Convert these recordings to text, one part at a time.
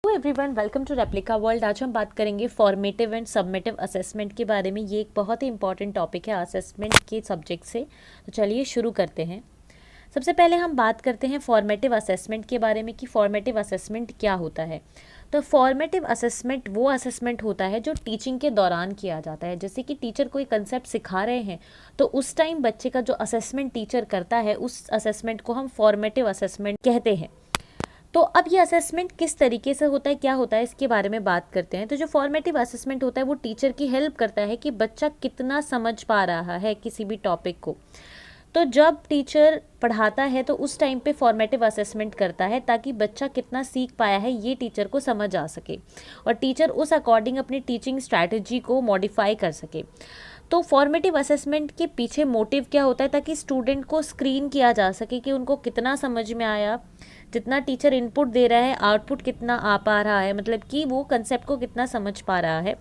Hello everyone, welcome to replica world. आज हम बात करेंगे फॉर्मेटिव एंड सबमिटिव असेसमेंट के बारे में। ये एक बहुत ही इंपॉर्टेंट टॉपिक है असेसमेंट के सब्जेक्ट से। तो चलिए शुरू करते हैं। सबसे पहले हम बात करते हैं फॉर्मेटिव असेसमेंट के बारे में कि फॉर्मेटिव असेसमेंट क्या होता है। तो फॉर्मेटिव असेसमेंट वो असेसमेंट होता है जो टीचिंग के दौरान किया जाता है। जैसे कि टीचर कोई कंसेप्ट सिखा रहे हैं तो उस टाइम बच्चे का जो असेसमेंट टीचर करता है उस असेसमेंट को हम फॉर्मेटिव असेसमेंट कहते हैं। तो अब ये असेसमेंट किस तरीके से होता है, क्या होता है, इसके बारे में बात करते हैं। तो जो फॉर्मेटिव असेसमेंट होता है वो टीचर की हेल्प करता है कि बच्चा कितना समझ पा रहा है किसी भी टॉपिक को। तो जब टीचर पढ़ाता है तो उस टाइम पे फॉर्मेटिव असेसमेंट करता है ताकि बच्चा कितना सीख पाया है ये टीचर को समझ आ सके और टीचर उस अकॉर्डिंग अपनी टीचिंग स्ट्रैटेजी को मॉडिफाई कर सके। तो फॉर्मेटिव असेसमेंट के पीछे मोटिव क्या होता है, ताकि स्टूडेंट को स्क्रीन किया जा सके कि उनको कितना समझ में आया, जितना टीचर इनपुट दे रहा है आउटपुट कितना आ पा रहा है, मतलब कि वो कंसेप्ट को कितना समझ पा रहा है।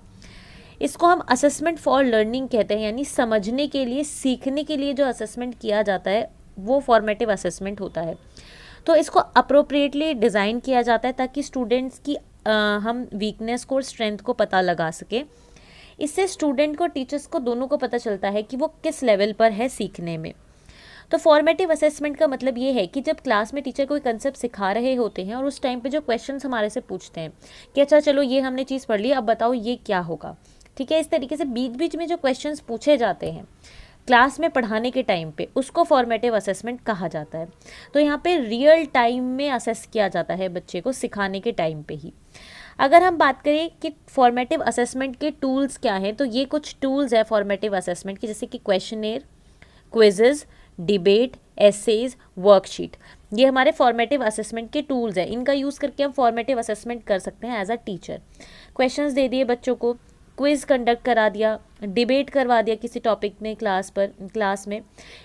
इसको हम असेसमेंट फॉर लर्निंग कहते हैं, यानी समझने के लिए, सीखने के लिए जो असेसमेंट किया जाता है वो फॉर्मेटिव असेसमेंट होता है। तो इसको अप्रोप्रिएटली डिज़ाइन किया जाता है ताकि स्टूडेंट्स की हम वीकनेस को और स्ट्रेंथ को पता लगा सके। इससे स्टूडेंट को, टीचर्स को, दोनों को पता चलता है कि वो किस लेवल पर है सीखने में। तो फॉर्मेटिव असेसमेंट का मतलब ये है कि जब क्लास में टीचर कोई कंसेप्ट सिखा रहे होते हैं और उस टाइम पे जो क्वेश्चंस हमारे से पूछते हैं कि अच्छा चलो ये हमने चीज़ पढ़ ली, अब बताओ ये क्या होगा। ठीक है, इस तरीके से बीच बीच में जो क्वेश्चंस पूछे जाते हैं क्लास में पढ़ाने के टाइम पे, उसको फॉर्मेटिव असेसमेंट कहा जाता है। तो यहाँ पे रियल टाइम में असेस किया जाता है बच्चे को सिखाने के टाइम पे ही। अगर हम बात करें कि फॉर्मेटिव असेसमेंट के टूल्स क्या हैं, तो ये कुछ टूल्स है फॉर्मेटिव असेसमेंट की, जैसे कि questionnaire, quizzes, debate, essays, worksheet. ये हमारे फॉर्मेटिव असेसमेंट के टूल्स हैं। इनका यूज़ करके हम फॉर्मेटिव असेसमेंट कर सकते हैं एज अ टीचर। क्वेश्चंस दे दिए बच्चों को, क्विज कंडक्ट करा दिया, डिबेट करवा दिया किसी टॉपिक में क्लास में,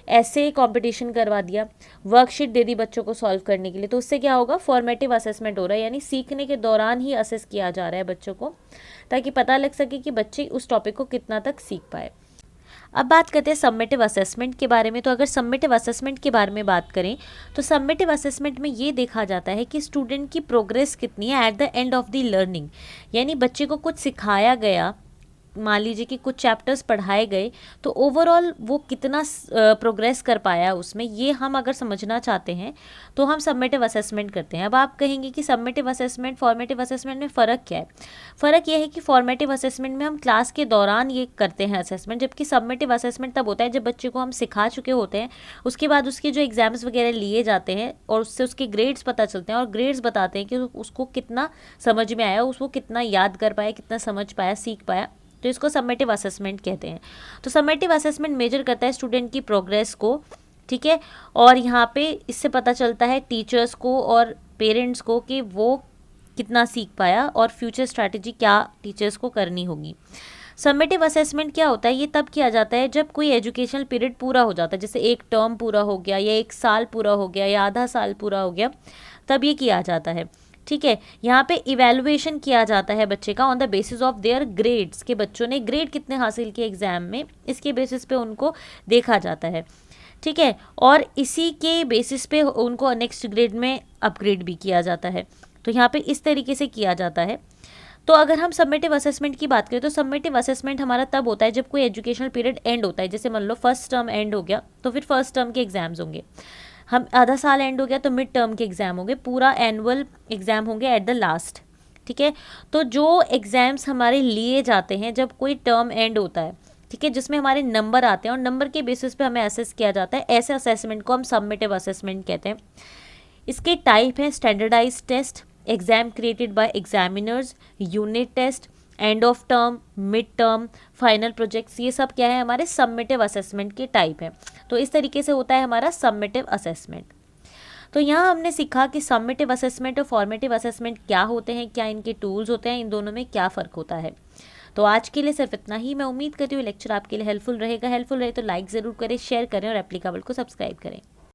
ऐसे कंपटीशन करवा दिया, वर्कशीट दे दी बच्चों को सॉल्व करने के लिए। तो उससे क्या होगा, फॉर्मेटिव असेसमेंट हो रहा है, यानी सीखने के दौरान ही असेस किया जा रहा है बच्चों को, ताकि पता लग सके कि बच्चे उस टॉपिक को कितना तक सीख पाए। अब बात करते हैं सबमिटिव असेसमेंट के बारे में। तो अगर सबमिटिव असेसमेंट के बारे में बात करें तो सबमिटिव असेसमेंट में ये देखा जाता है कि स्टूडेंट की प्रोग्रेस कितनी है at the end of the learning. यानी बच्चे को कुछ सिखाया गया, मान लीजिए कि कुछ चैप्टर्स पढ़ाए गए, तो ओवरऑल वो कितना प्रोग्रेस कर पाया उसमें, ये हम अगर समझना चाहते हैं तो हम सबमिटिव असेसमेंट करते हैं। अब आप कहेंगे कि सबमिटिव असेसमेंट फॉर्मेटिव असेसमेंट में फ़र्क क्या है। फ़र्क ये है कि फॉर्मेटिव असेसमेंट में हम क्लास के दौरान ये करते हैं असेसमेंट, जबकि सबमिटिव असेसमेंट तब होता है जब बच्चे को हम सिखा चुके होते हैं, उसके बाद उसके जो एग्ज़ाम्स वगैरह लिए जाते हैं और उससे उसके ग्रेड्स पता चलते हैं और ग्रेड्स बताते हैं कि उसको कितना समझ में आया, उसको कितना याद कर पाया, कितना समझ पाया, सीख पाया। तो इसको सबमिटिव असेसमेंट कहते हैं। तो सबमिटिव असेसमेंट मेजर करता है स्टूडेंट की प्रोग्रेस को, ठीक है, और यहाँ पे इससे पता चलता है टीचर्स को और पेरेंट्स को कि वो कितना सीख पाया और फ्यूचर स्ट्रैटेजी क्या टीचर्स को करनी होगी। सबमिटिव असेसमेंट क्या होता है, ये तब किया जाता है जब कोई एजुकेशनल पीरियड पूरा हो जाता है, जैसे एक टर्म पूरा हो गया या एक साल पूरा हो गया या आधा साल पूरा हो गया, तब ये किया जाता है। ठीक है, यहाँ पे इवैल्यूएशन किया जाता है बच्चे का on the basis of their grades, के बच्चों ने ग्रेड कितने हासिल किए एग्जाम में, इसके बेसिस पे उनको देखा जाता है। ठीक है, और इसी के बेसिस पे उनको नेक्स्ट ग्रेड में अपग्रेड भी किया जाता है। तो यहाँ पे इस तरीके से किया जाता है। तो अगर हम सबमिटिव असेसमेंट की बात करें तो सबमिटिव असेसमेंट हमारा तब होता है जब कोई एजुकेशनल पीरियड एंड होता है। जैसे मान लो फर्स्ट टर्म एंड हो गया तो फिर फर्स्ट टर्म के एग्जाम्स होंगे, हम आधा साल एंड हो गया तो मिड टर्म के एग्ज़ाम होंगे, पूरा एनुअल एग्ज़ाम होंगे एट द लास्ट। ठीक है, तो जो एग्ज़ाम्स हमारे लिए जाते हैं जब कोई टर्म एंड होता है, ठीक है, जिसमें हमारे नंबर आते हैं और नंबर के बेसिस पे हमें असेस किया जाता है, ऐसे असेसमेंट को हम सबमिटिव असेसमेंट कहते हैं। इसके टाइप हैं standardize test, exam created by examiners, unit test, end of term, mid term, final projects. ये सब क्या है, हमारे सबमिटिव असेसमेंट के टाइप हैं। तो इस तरीके से होता है हमारा सबमिटिव असेसमेंट। तो यहाँ हमने सीखा कि सबमिटिव असेसमेंट और फॉर्मेटिव असेसमेंट क्या होते हैं, क्या इनके टूल्स होते हैं, इन दोनों में क्या फ़र्क होता है। तो आज के लिए सिर्फ इतना ही। मैं उम्मीद करती हूँ लेक्चर आपके लिए हेल्पफुल रहेगा। हेल्पफुल रहे तो लाइक ज़रूर करें, शेयर करें और एप्लीकेबल को सब्सक्राइब करें।